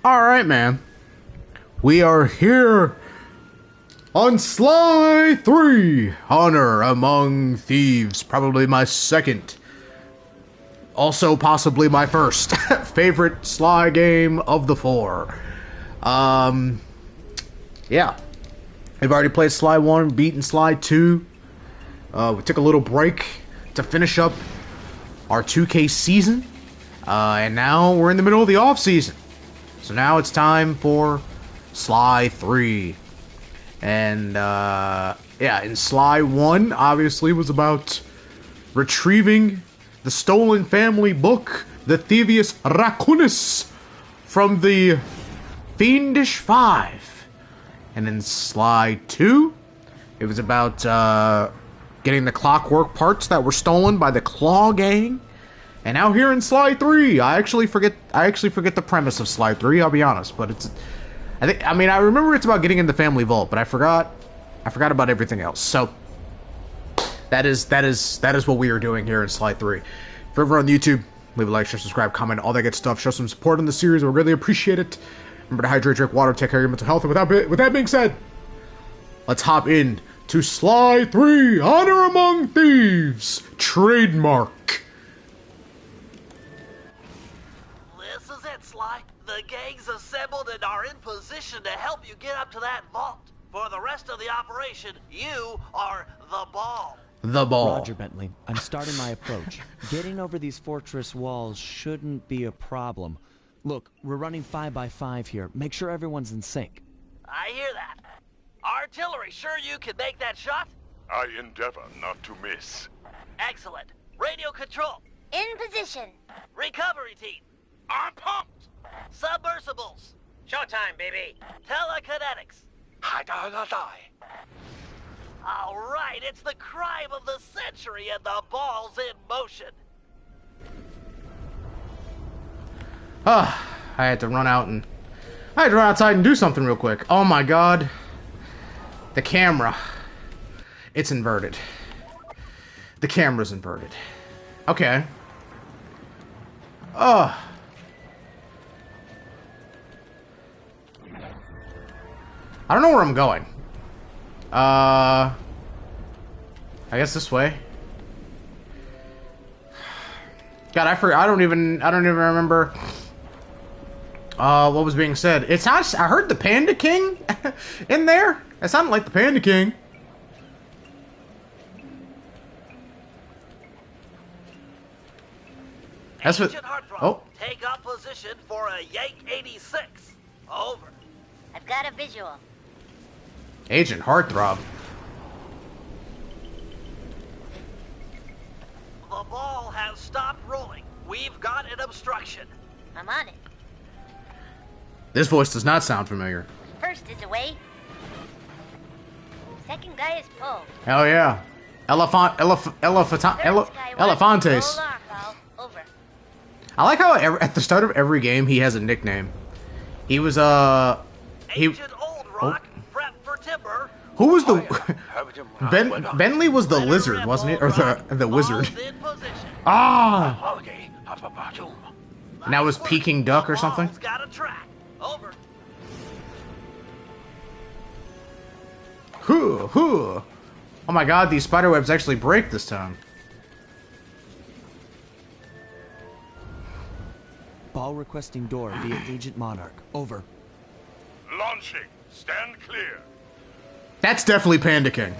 Alright, man. We are here on Sly 3, Honor Among Thieves. Probably my second, also possibly my first favorite Sly game of the four. Yeah. We've already played Sly 1, beaten Sly 2. We took a little break to finish up our 2K season. And now we're in the middle of the off-season. So now it's time for Sly 3. And, yeah, in Sly 1, obviously, was about retrieving the stolen family book, the Thievius Raccoonus, from the Fiendish Five. And in Sly 2, it was about, getting the clockwork parts that were stolen by the Claw Gang. And now here in Sly 3, I actually forget the premise of Sly 3, I'll be honest, but I remember it's about getting in the family vault, but I forgot about everything else. So that is what we are doing here in Sly 3. If you're ever on YouTube, leave a like, share, subscribe, comment, all that good stuff. Show some support on the series, we really appreciate it. Remember to hydrate, drink water, take care of your mental health. And with that being said, let's hop in to Sly 3, Honor Among Thieves, trademark. This is it, Sly. The gang's assembled and are in position to help you get up to that vault. For the rest of the operation, you are the ball. The ball. Roger, Bentley. I'm starting my approach. Getting over these fortress walls shouldn't be a problem. Look, we're running 5x5 here. Make sure everyone's in sync. I hear that. Artillery, sure you can make that shot? I endeavor not to miss. Excellent. Radio control. In position. Recovery team. I'm pumped! Submersibles. Showtime, baby. Telekinetics. All right, it's the crime of the century and the ball's in motion. I had to run outside and do something real quick. Oh my god. The camera. It's inverted. The camera's inverted. Okay. I don't know where I'm going. I guess this way. God, I don't even remember what was being said. It's not. I heard the Panda King in there. It sounded like the Panda King. That's what. Oh. Take up position for a Yank 86. Over. I've got a visual. Agent Heartthrob. The ball has stopped rolling. We've got an obstruction. I'm on it. This voice does not sound familiar. First is away. Second guy is pulled. Hell yeah. Elefantes. Over. I like how at the start of every game he has a nickname. He was Agent Old Rock, prep for timber. Who was the Bentley was the lizard, wasn't he? Or the wizard. Ah. Now it's Peking Duck or something. Got a track. Over. Oh my god, these spiderwebs actually break this time. Ball requesting door via Agent Monarch. Over. Launching. Stand clear. That's definitely Panda King.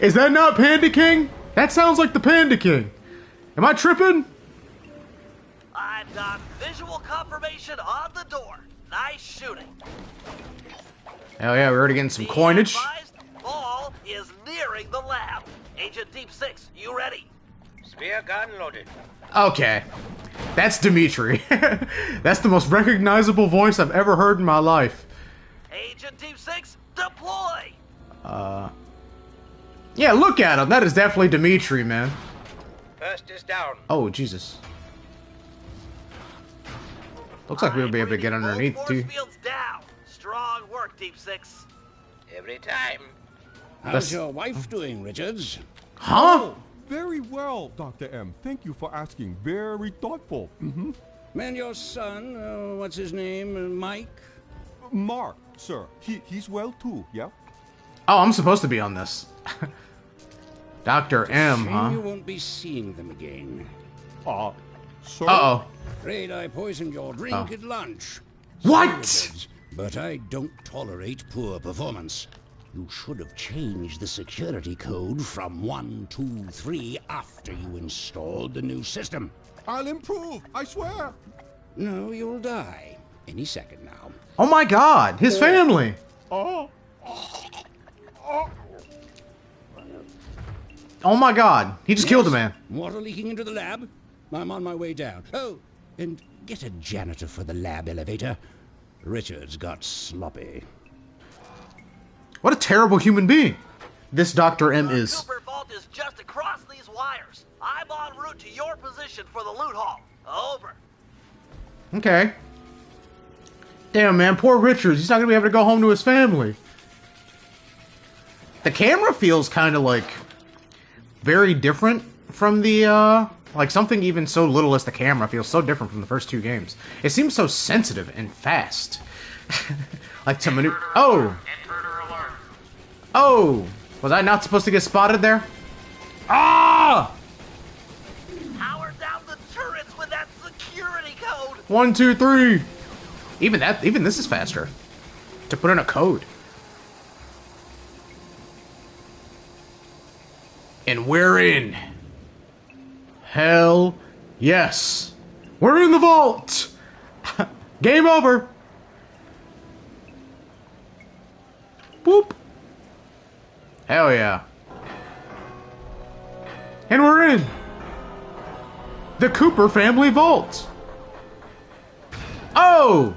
Is that not Panda King? That sounds like the Panda King. Am I tripping? I've got visual confirmation on the door. Nice shooting. Hell yeah, we're already getting some coinage. Ball is nearing the lab. Agent Deep 6, you ready? Spear gun loaded. Okay. That's Dimitri. That's the most recognizable voice I've ever heard in my life. Agent Deep 6, deploy! Yeah, look at him. That is definitely Dimitri, man. First is down. Oh, Jesus. Looks like we'll be able to get underneath, too. Field's down. Strong work, Deep 6. Every time. How's your wife doing, Richards? Huh? Very well, Dr. M. Thank you for asking. Very thoughtful. And your son, what's his name, Mike? Mark, sir. He's well too, yeah? Oh, I'm supposed to be on this. Dr. M, Shame huh? you won't be seeing them again. Sir? Uh-oh. Afraid I poisoned your drink at lunch. What? Sorry, Richards, but I don't tolerate poor performance. You should have changed the security code from 123 after you installed the new system. I'll improve, I swear. No, you'll die. Any second now. Oh my god, his family. Oh. Oh my god, he just killed a man. Water leaking into the lab? I'm on my way down. Oh, and get a janitor for the lab elevator. Richards got sloppy. What a terrible human being this Dr. M is. Cooper Vault is just across these wires. I'm en route to your position for the loot haul. Over. Okay. Damn, man, poor Richards. He's not gonna be able to go home to his family. The camera feels kind of like very different from the, like something even so little as the camera feels so different from the first two games. It seems so sensitive and fast. Like to maneuver. Oh! Oh! Was I not supposed to get spotted there? Ah! Power down the turrets with that security code. 1, 2, 3. Even this is faster. To put in a code. And we're in. Hell yes. We're in the vault. Game over. Boop. Hell yeah. And we're in. The Cooper family vault. Oh!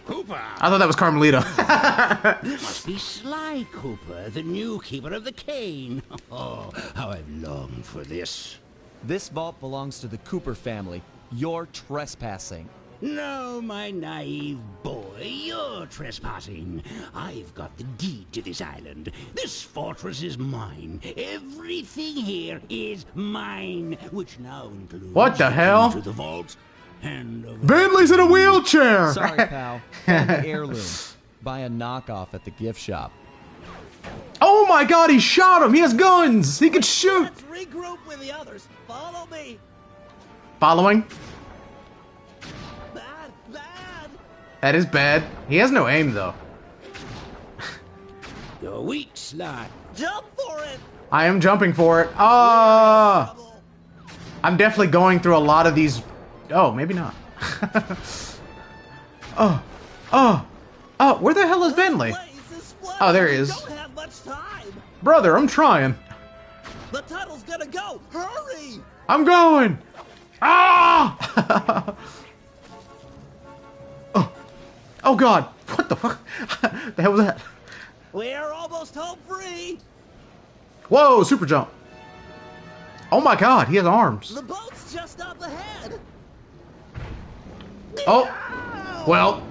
Cooper! I thought that was Carmelita. You must be Sly Cooper, the new keeper of the cane. Oh, how I've longed for this. This vault belongs to the Cooper family. You're trespassing. No, my naive boy, you're trespassing. I've got the deed to this island. This fortress is mine. Everything here is mine, which now includes What the hell? To the vault and Bentley's in a wheelchair. Sorry, pal. Found the heirloom. Buy a knockoff at the gift shop. Oh my god, he shot him. He has guns. He can shoot. Let's regroup with the others. Follow me. Following. Bad. That is bad. He has no aim though. You're weak, Sly. Jump for it. I am jumping for it. Ah! I'm definitely going through a lot of these. Oh, maybe not. Oh, where the hell is Bentley? Oh, there he is. Don't have much time. Brother, I'm trying. The tunnel's gonna go. Hurry. I'm going. Ah! Oh god. What the fuck? The hell was that? We're almost home free. Whoa, super jump. Oh my god, he has arms. The boat's just up ahead. Oh. Well,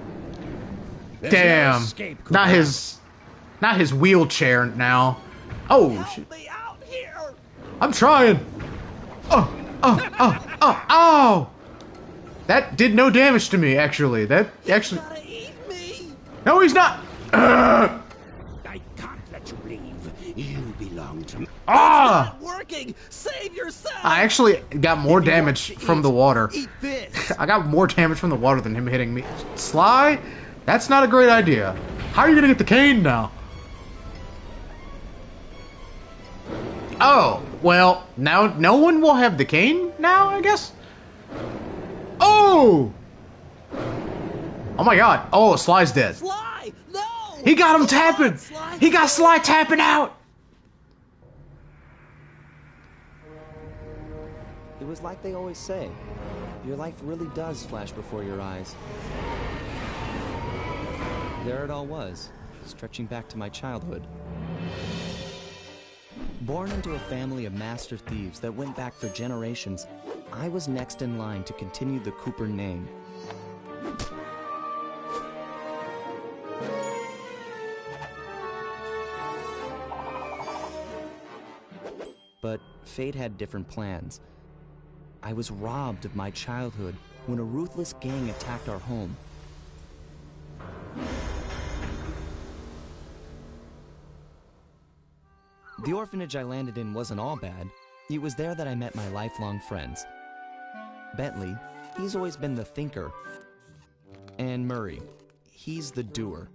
There's no damn. escape, Cooper. Not his wheelchair now. Oh shit. Help me out here. I'm trying. Oh. That did no damage to me, actually. That actually. Gotta eat me. No, he's not. I can't let you leave. You belong to me. Ah! Not working. Save yourself. I actually got more If you want damage to from eat, the water. Eat this. I got more damage from the water than him hitting me. Sly? That's not a great idea. How are you gonna get the cane now? Oh, well, now no one will have the cane now, I guess? Oh! Oh my god. Oh, Sly's dead. Sly, no. He got him Come on, tapping! Sly. He got Sly tapping out! It was like they always say. Your life really does flash before your eyes. There it all was, stretching back to my childhood. Born into a family of master thieves that went back for generations, I was next in line to continue the Cooper name. But fate had different plans. I was robbed of my childhood when a ruthless gang attacked our home. The orphanage I landed in wasn't all bad. It was there that I met my lifelong friends. Bentley, he's always been the thinker. And Murray, he's the doer.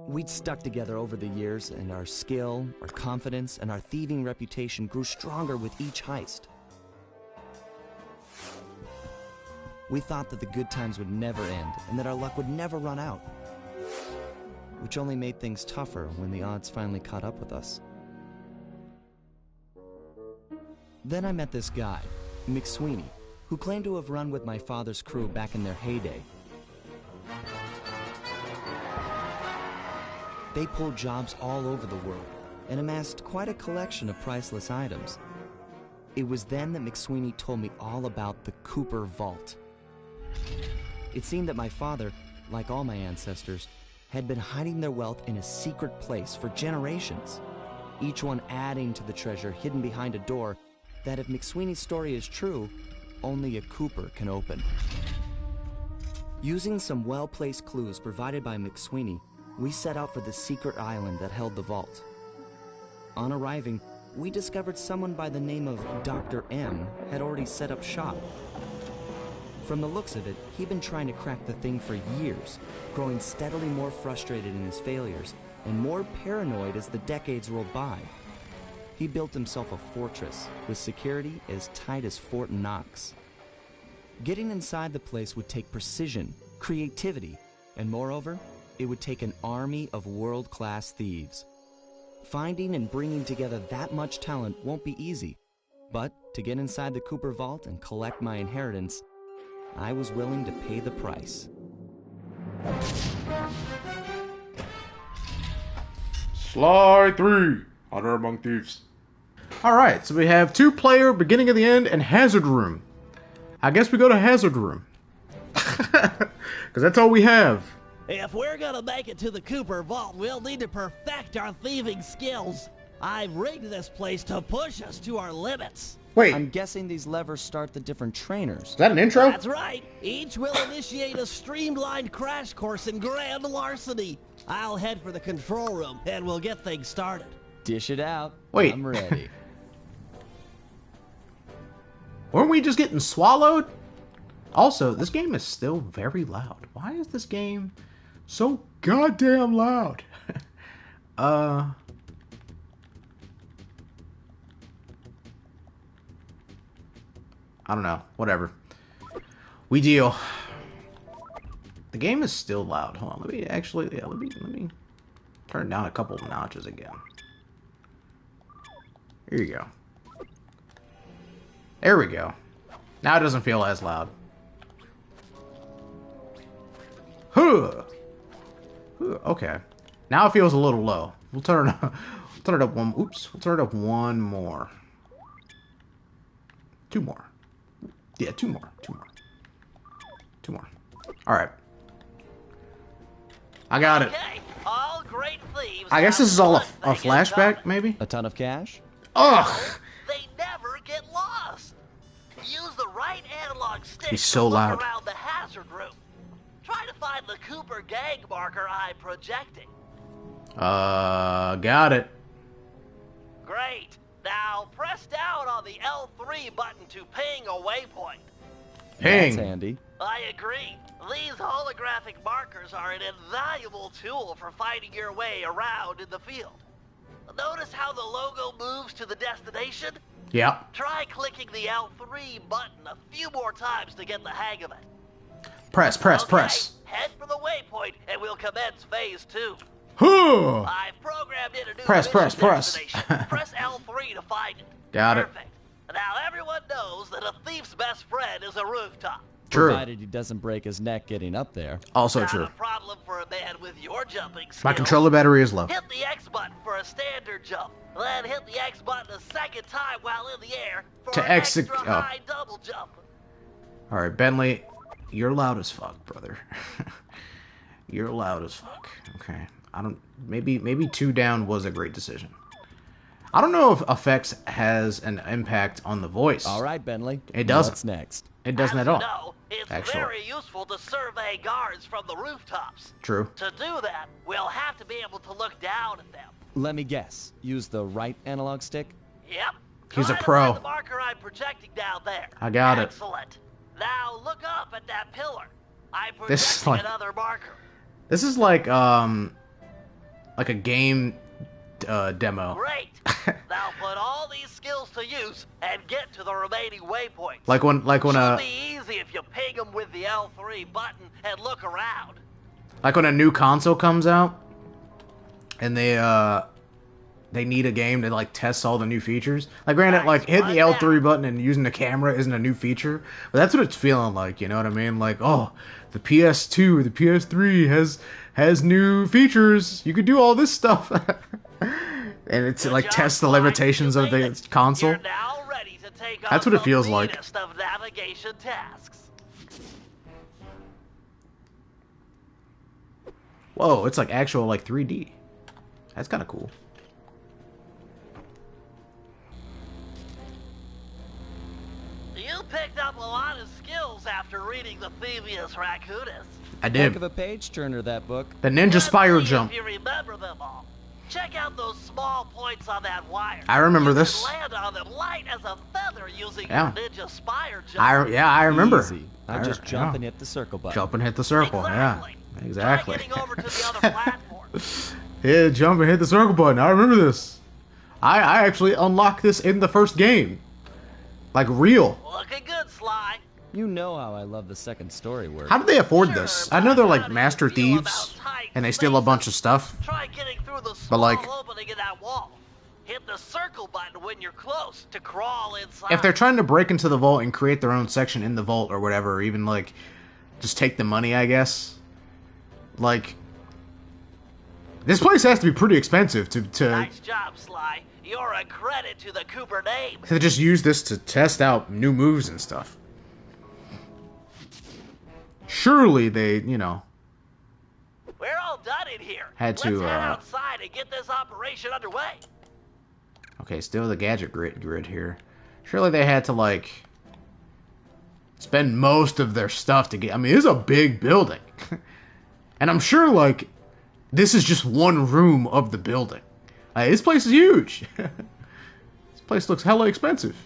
We'd stuck together over the years, and our skill, our confidence, and our thieving reputation grew stronger with each heist. We thought that the good times would never end, and that our luck would never run out. Which only made things tougher when the odds finally caught up with us. Then I met this guy, McSweeney, who claimed to have run with my father's crew back in their heyday. They pulled jobs all over the world and amassed quite a collection of priceless items. It was then that McSweeney told me all about the Cooper Vault. It seemed that my father, like all my ancestors, had been hiding their wealth in a secret place for generations, each one adding to the treasure hidden behind a door that, if McSweeney's story is true, only a Cooper can open. Using some well-placed clues provided by McSweeney, we set out for the secret island that held the vault. On arriving, we discovered someone by the name of Dr. M had already set up shop. From the looks of it, he'd been trying to crack the thing for years, growing steadily more frustrated in his failures and more paranoid as the decades rolled by. He built himself a fortress with security as tight as Fort Knox. Getting inside the place would take precision, creativity, and moreover, it would take an army of world-class thieves. Finding and bringing together that much talent won't be easy, but to get inside the Cooper Vault and collect my inheritance, I was willing to pay the price. Sly 3, Honor Among Thieves. Alright, so we have 2-player, beginning of the end, and hazard room. I guess we go to hazard room. Because that's all we have. If we're gonna make it to the Cooper Vault, we'll need to perfect our thieving skills. I've rigged this place to push us to our limits. Wait, I'm guessing these levers start the different trainers. is that an intro? That's right. Each will initiate a streamlined crash course in grand larceny. I'll head for the control room, and we'll get things started. Dish it out. Wait. I'm ready. Weren't we just getting swallowed? Also, this game is still very loud. Why is this game so goddamn loud? I don't know. Whatever. We deal. The game is still loud. Hold on. Let me actually. Yeah, let me turn it down a couple of notches again. Here you go. There we go. Now it doesn't feel as loud. Huh. Okay. Now it feels a little low. We'll turn it up. Turn it up one. Oops. We'll turn it up one more. 2 more. Yeah, 2 more. 2 more. 2 more. All right. I got it. Okay, all great thieves. I guess have this is all one a thing in flashback, common. maybe. A ton of cash? Ugh. They never get lost. Use the right analog stick He's so to look loud. around the hazard room. Try to find the Cooper gang marker I'm projecting. Got it. Great. Now press down on the L3 button to ping a waypoint. That's Ping. handy. I agree. These holographic markers are an invaluable tool for finding your way around in the field. Notice how the logo moves to the destination? Yeah. Try clicking the L3 button a few more times to get the hang of it. Press, press, Okay, press. head for the waypoint and we'll commence phase 2. Huh. I've programmed in a new Press, mission press, press. destination. Press L3 to find it. Got it. Perfect. Now everyone knows that a thief's best friend is a rooftop. True. Provided he doesn't break his neck getting up there. Also Not true. a problem for a man with your jumping skills. My controller battery is low. Hit the X button for a standard jump. Then hit the X button a second time while in the air for To an exit- extra oh. high double jump. All right, Bentley, you're loud as fuck, brother. You're loud as fuck. Okay. I don't. Maybe 2 down was a great decision. I don't know if effects has an impact on the voice. All right, Bentley. It doesn't. What's next? It doesn't As at you all. know, it's actually. very useful to survey guards from the rooftops. True. To do that, we'll have to be able to look down at them. Let me guess. Use the right analog stick? Yep. He's a Try to pro. find the marker I'm projecting down there. I got it. Excellent. Now look up at that pillar. I'm This is projecting like- another marker. This is like a game demo. Great. Now put all these skills to use and get to the remaining waypoints. Like when Should be easy if you ping them with the L3 button and look around. like when a new console comes out and they need a game to like test all the new features. Like granted, Nice, like hitting the run L3 down. button and using the camera isn't a new feature, but that's what it's feeling like. You know what I mean? Like, oh, the PS2 or the PS3 has new features. You could do all this stuff, and it's Good like job, test the Clyde. limitations You of made the it. console. You're now ready to take That's on what it the feels like. meanest of navigation tasks. Whoa, it's like actual like 3D. That's kind of cool. You picked up a lot of skills after reading the Thieves Raccoonus. I Heck did. of a page turner, that book. The ninja Let's spiral see jump. If you remember them all. Check out those small points on that wire. I remember you this. Can land on them light as a feather using Yeah. your ninja spire jump. I remember. Easy. I just jump and hit the circle button. Jump and hit the circle. Exactly. Yeah, exactly. Try getting over to the other platform. Yeah, jump and hit the circle button. I remember this. I actually unlocked this in the first game. Like real. Looking good, Sly. You know how I love the second story work. How did they afford Sure, this? but I know they're how like do you master feel thieves about tight and they steal a bunch of spaces? stuff. Try getting through the small like- opening in that wall. Hit the circle button when you're close to crawl inside. If they're trying to break into the vault and create their own section in the vault or whatever, or even like just take the money, I guess. Like this place has to be pretty expensive to Nice job, Sly. You're a credit to the Cooper name. just use this to test out new moves and stuff. Surely they, you know, We're all done in here. Had to, Let's head outside and get this operation underway. okay, still the gadget grid here. Surely they had to like spend most of their stuff to get. I mean, it's a big building, and I'm sure like this is just one room of the building. This place is huge. This place looks hella expensive.